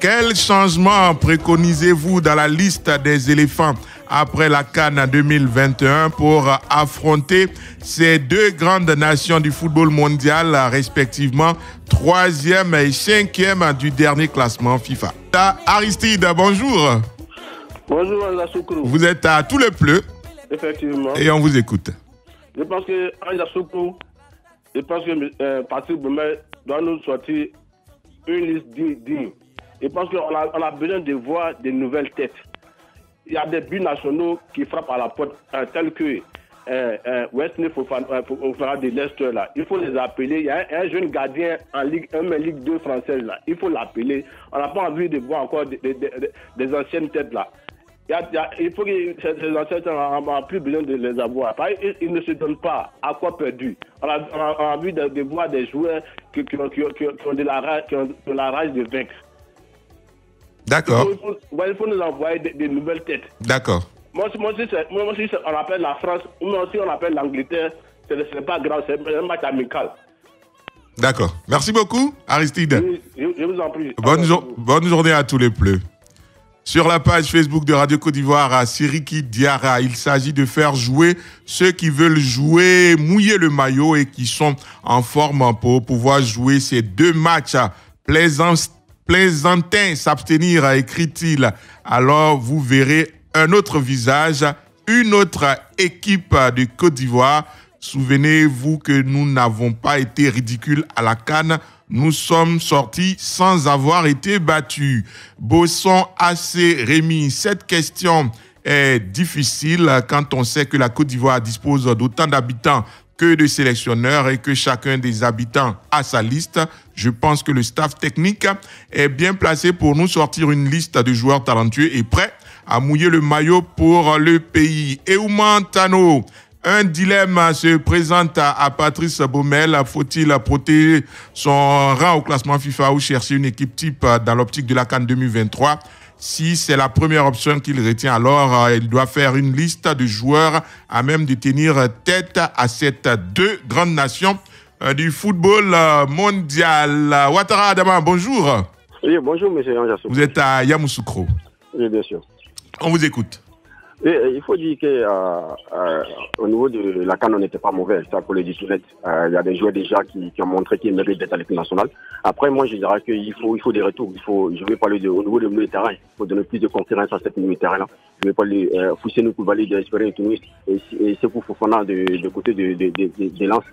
Quel changement préconisez-vous dans la liste des éléphants après la CAN 2021 pour affronter ces deux grandes nations du football mondial, respectivement 3e et 5e du dernier classement FIFA? Aristide, bonjour. Bonjour, Anja Soukrou. Vous êtes à Tout le Pleu. Effectivement. Et on vous écoute. Je pense que Anja Soukrou, je pense que Patrick Boumet doit nous sortir une liste digne. Je pense qu'on a besoin de voir des nouvelles têtes. Il y a des buts nationaux qui frappent à la porte, tels que Wesley Fofana de Leicester là. Il faut les appeler. Il y a un jeune gardien en Ligue 1, mais Ligue 2 française là. Il faut l'appeler. On n'a pas envie de voir encore des anciennes têtes là. Il faut que ces anciennes têtes, on n'a plus besoin de les avoir. Ils ne se donnent pas. À quoi perdu? On a envie de voir des joueurs qui ont de la rage de vaincre. D'accord. Il faut nous envoyer des nouvelles têtes. D'accord. Moi, si on appelle la France, moi aussi on appelle l'Angleterre, ce n'est pas grave, c'est un match amical. D'accord. Merci beaucoup, Aristide. Je vous en prie. Bonne journée à Tous les Pleux. Sur la page Facebook de Radio Côte d'Ivoire, à Siriki Diarra, il s'agit de faire jouer ceux qui veulent jouer, mouiller le maillot et qui sont en forme pour pouvoir jouer ces deux matchs. Plaisantin s'abstenir, écrit-il. Alors vous verrez un autre visage, une autre équipe de Côte d'Ivoire. Souvenez-vous que nous n'avons pas été ridicules à la CAN. Nous sommes sortis sans avoir été battus. Bosson AC Rémi, cette question est difficile quand on sait que la Côte d'Ivoire dispose d'autant d'habitants que de sélectionneurs et que chacun des habitants a sa liste. Je pense que le staff technique est bien placé pour nous sortir une liste de joueurs talentueux et prêts à mouiller le maillot pour le pays. Eouman Tano, un dilemme se présente à Patrice Baumel. Faut-il protéger son rang au classement FIFA ou chercher une équipe type dans l'optique de la CAN 2023? Si c'est la première option qu'il retient, alors il doit faire une liste de joueurs à même de tenir tête à ces deux grandes nations du football mondial. Ouattara Adama, bonjour. Oui, bonjour, monsieur Anjassou. Vous êtes à Yamoussoukro. Oui, bien sûr. On vous écoute. Et, il faut dire qu'au niveau de la CAN, on n'était pas mauvais, ça pour le dire tout net. Il y a des joueurs déjà qui ont montré qu'ils méritent d'être à l'équipe nationale. Après, moi, je dirais qu'il faut des retours. Je vais parler au niveau du milieu de terrain. Il faut donner plus de concurrence à cette milieu de terrain-là. Je vais parler Fousseinou Koulibaly de l'Espérance Tunis et Sekou Fofana de côté de Lens.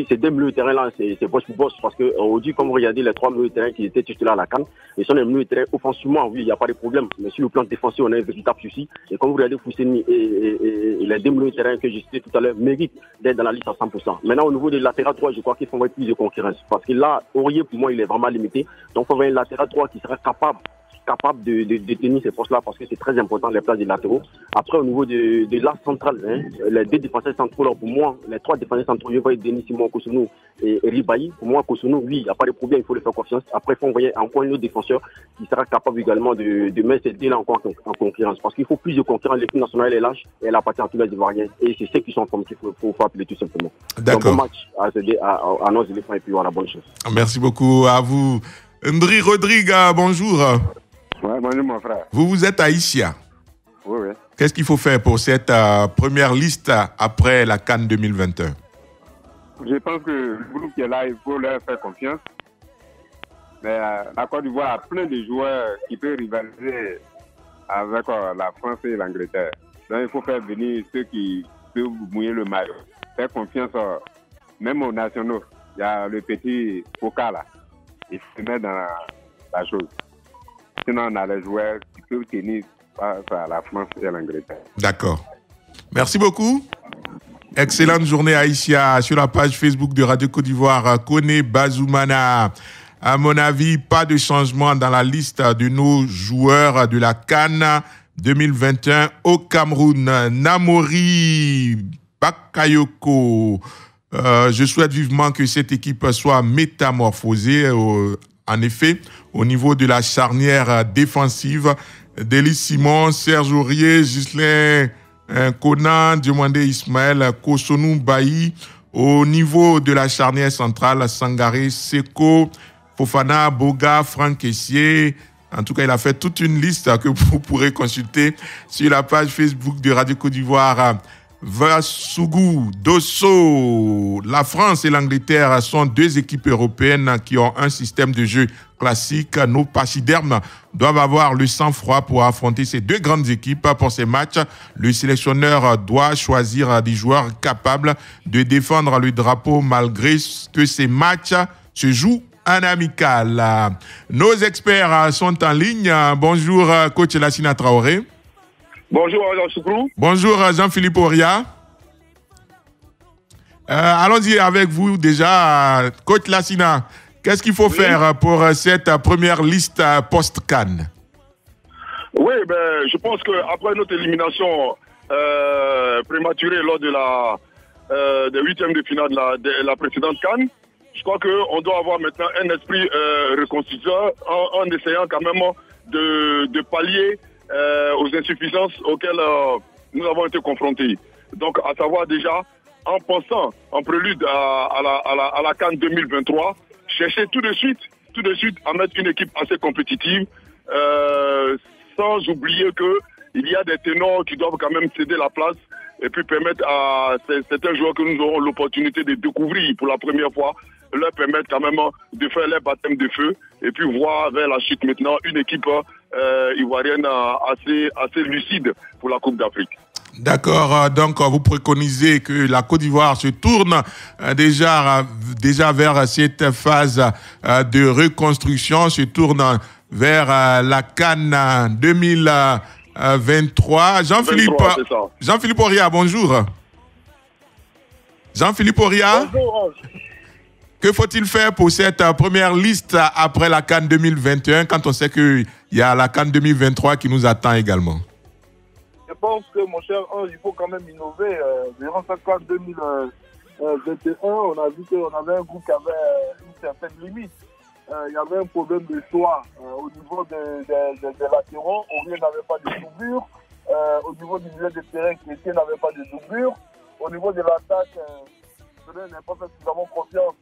Ces deux milieux de terrain-là, c'est boss pour boss parce que aujourd'hui, comme vous regardez les trois milieux de terrain qui étaient titulaires à la CAN, ils sont des milieux de terrain offensivement, oui, il n'y a pas de problème. Mais sur le plan défensif, on a un véritable souci. Et comme vous regardez Fousseni et les deux milieux de terrain que j'ai cités tout à l'heure méritent d'être dans la liste à 100%. Maintenant, au niveau des latérales droits, je crois qu'il faut avoir plus de concurrence. Parce que là, Aurier, pour moi, il est vraiment limité. Donc, il faut avoir un latéral droit qui sera capable de tenir ces postes-là parce que c'est très important les places des latéraux. Après, au niveau de l'axe central, les deux défenseurs centraux, là, pour moi, les trois défenseurs centraux, je vais Denis Simon Kosonou et Ribaï. Pour moi, Kosonou, oui, il n'y a pas de problème, il faut lui faire confiance. Après, il faut envoyer encore un autre défenseur qui sera capable également de mettre ces deux-là encore en concurrence. Parce qu'il faut plus de concurrence. L'équipe nationale est lâche et elle appartient à tous les Ivoiriens. Et c'est ceux qui sont en forme qu'il faut appeler tout simplement. D'accord. Donc, bon match à nos éléphants et puis voilà, bonne chance. Merci beaucoup à vous. Ndri Rodrigue, bonjour. Ouais, bonjour mon frère. Vous êtes à Isia. Oui. Qu'est-ce qu'il faut faire pour cette première liste après la CAN 2021? Je pense que le groupe qui est là, il faut leur faire confiance. Mais la Côte d'Ivoire a plein de joueurs qui peuvent rivaliser avec la France et l'Angleterre. Donc il faut faire venir ceux qui peuvent mouiller le maillot. Faire confiance même aux nationaux. Il y a le petit Foka là. Il faut se mettre dans la chose. Sinon, on a les joueurs qui peuvent tenir face à la France et à l'Angleterre. D'accord. Merci beaucoup. Excellente journée à Isia sur la page Facebook de Radio Côte d'Ivoire. Kone Bazoumana. À mon avis, pas de changement dans la liste de nos joueurs de la CAN 2021 au Cameroun. Namori Bakayoko. Je souhaite vivement que cette équipe soit métamorphosée. En effet, au niveau de la charnière défensive, Delis Simon, Serge Aurier, Ghislain Conan, Diomandé Ismaël, Kosonou Bailly. Au niveau de la charnière centrale, Sangaré, Seko, Fofana, Boga, Franck Essier, En tout cas, il a fait toute une liste que vous pourrez consulter sur la page Facebook de Radio Côte d'Ivoire. Vassougou, Dosso, la France et l'Angleterre sont deux équipes européennes qui ont un système de jeu classique. Nos pachydermes doivent avoir le sang-froid pour affronter ces deux grandes équipes. Pour ces matchs, le sélectionneur doit choisir des joueurs capables de défendre le drapeau malgré que ces matchs se jouent en amical. Nos experts sont en ligne. Bonjour, coach Lassina Traoré. Bonjour, Jean Soukrou. Bonjour, Jean-Philippe Oria. Allons-y avec vous déjà, coach Lassina. Qu'est-ce qu'il faut faire pour cette première liste post-Cannes? Oui, ben, je pense qu'après notre élimination prématurée lors de des huitièmes de finale de la précédente Cannes, je crois qu'on doit avoir maintenant un esprit reconstituant en essayant quand même de pallier aux insuffisances auxquelles nous avons été confrontés. Donc, à savoir déjà, en pensant en prélude à la CAN 2023, chercher tout de suite à mettre une équipe assez compétitive, sans oublier qu'il y a des ténors qui doivent quand même céder la place et puis permettre à certains joueurs que nous aurons l'opportunité de découvrir pour la première fois, leur permettre quand même de faire leur baptême de feu et puis voir vers la suite maintenant une équipe ivoirienne assez lucide pour la Coupe d'Afrique. D'accord, donc vous préconisez que la Côte d'Ivoire se tourne déjà vers cette phase de reconstruction, se tourne vers la CAN 2023. Jean-Philippe Oria, bonjour. Jean-Philippe Oria. Bonjour. Que faut-il faire pour cette première liste après la CAN 2021 quand on sait qu'il y a la CAN 2023 qui nous attend également? Je pense que, mon cher Ange, il faut quand même innover. Durant cette CAN 2021, on a vu qu'on avait un groupe qui avait une certaine limite. Il y avait un problème de choix au niveau des latéraux. Aurier n'avait pas de doublure. Au niveau du milieu de terrain, Chrétien n'avait pas de doublure. Au niveau de l'attaque, je n'ai pas fait suffisamment confiance.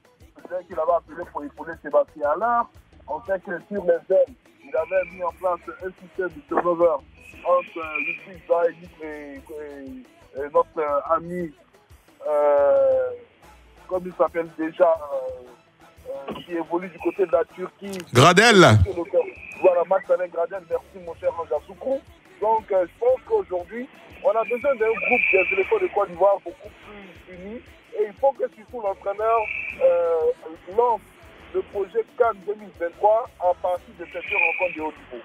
C'est qu'il avait appelé pour épauler Sébastien Allard. On sait que sur les ailes, il avait mis en place un système de turnover entre Ludwig Zaïd et notre ami, comme il s'appelle déjà, qui évolue du côté de la Turquie. Gradel. Voilà, Max avec Gradel, merci mon cher Anja Soukrou. Donc je pense qu'aujourd'hui, on a besoin d'un groupe des éléphants de Côte d'Ivoire beaucoup plus unis. Et il faut que surtout l'entraîneur lance le projet CAN 2023 à partir de cette rencontre de haut niveau.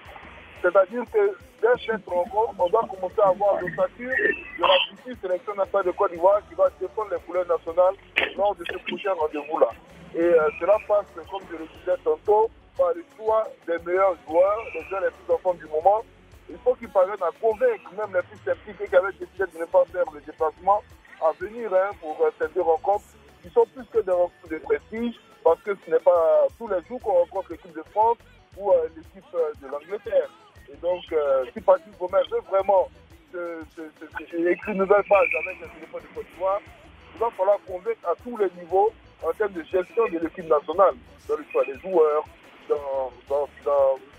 C'est-à-dire que dès cette rencontre, on doit commencer à avoir l'ossature de la future sélection nationale de Côte d'Ivoire qui va défendre les couleurs nationales lors de ce prochain rendez-vous-là. Et cela passe, comme je le disais tantôt, par le choix des meilleurs joueurs, les jeunes les plus enfants du moment. Il faut qu'ils parviennent à convaincre même les plus sceptiques qui avaient décidé de ne pas faire le déplacement à venir pour ces deux rencontres qui sont plus que des rencontres de prestige parce que ce n'est pas tous les jours qu'on rencontre l'équipe de France ou l'équipe de l'Angleterre. Et donc, si Patrice Gomes veut vraiment écrire une nouvelle page avec les éléphants de Côte d'Ivoire, il va falloir convaincre à tous les niveaux en termes de gestion de l'équipe nationale, dans le choix des joueurs, dans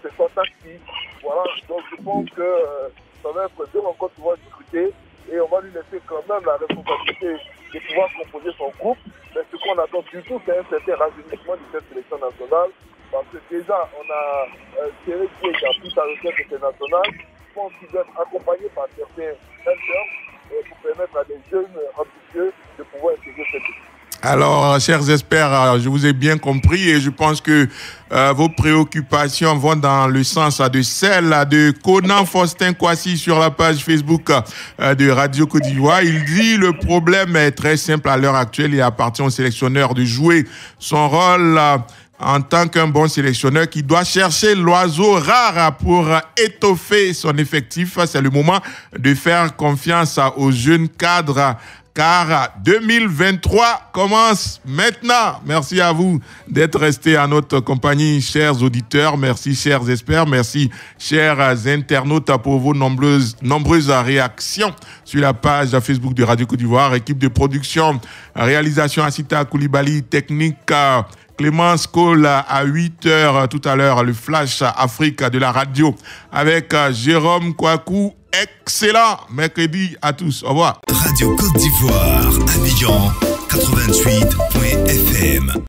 ses choix tactiques. Voilà, donc je pense que ça va être deux rencontres qui vont discuter. Et on va lui laisser quand même la responsabilité de pouvoir composer son groupe. Mais ce qu'on attend surtout, c'est un certain rajeunissement de cette sélection nationale. Parce que déjà, on a Thierry qui a pris sa retraite internationale. Je pense qu'ils doivent accompagner par certains mentors pour permettre à des jeunes ambitieux de pouvoir intégrer cette équipe. Alors, chers experts, je vous ai bien compris et je pense que vos préoccupations vont dans le sens de celle de Conan Faustin Kwasi sur la page Facebook de Radio Côte d'Ivoire. Il dit le problème est très simple à l'heure actuelle. Il appartient au sélectionneur de jouer son rôle en tant qu'un bon sélectionneur qui doit chercher l'oiseau rare pour étoffer son effectif. C'est le moment de faire confiance aux jeunes cadres car 2023 commence maintenant. Merci à vous d'être restés à notre compagnie, chers auditeurs. Merci, chers experts. Merci, chers internautes, pour vos nombreuses réactions sur la page Facebook de Radio Côte d'Ivoire. Équipe de production, réalisation Assita Koulibaly, technique Clémence Cole à 8h tout à l'heure, le Flash Afrique de la radio avec Jérôme Kouakou. Excellent mercredi à tous. Au revoir. Radio Côte d'Ivoire, Abidjan 88.fm.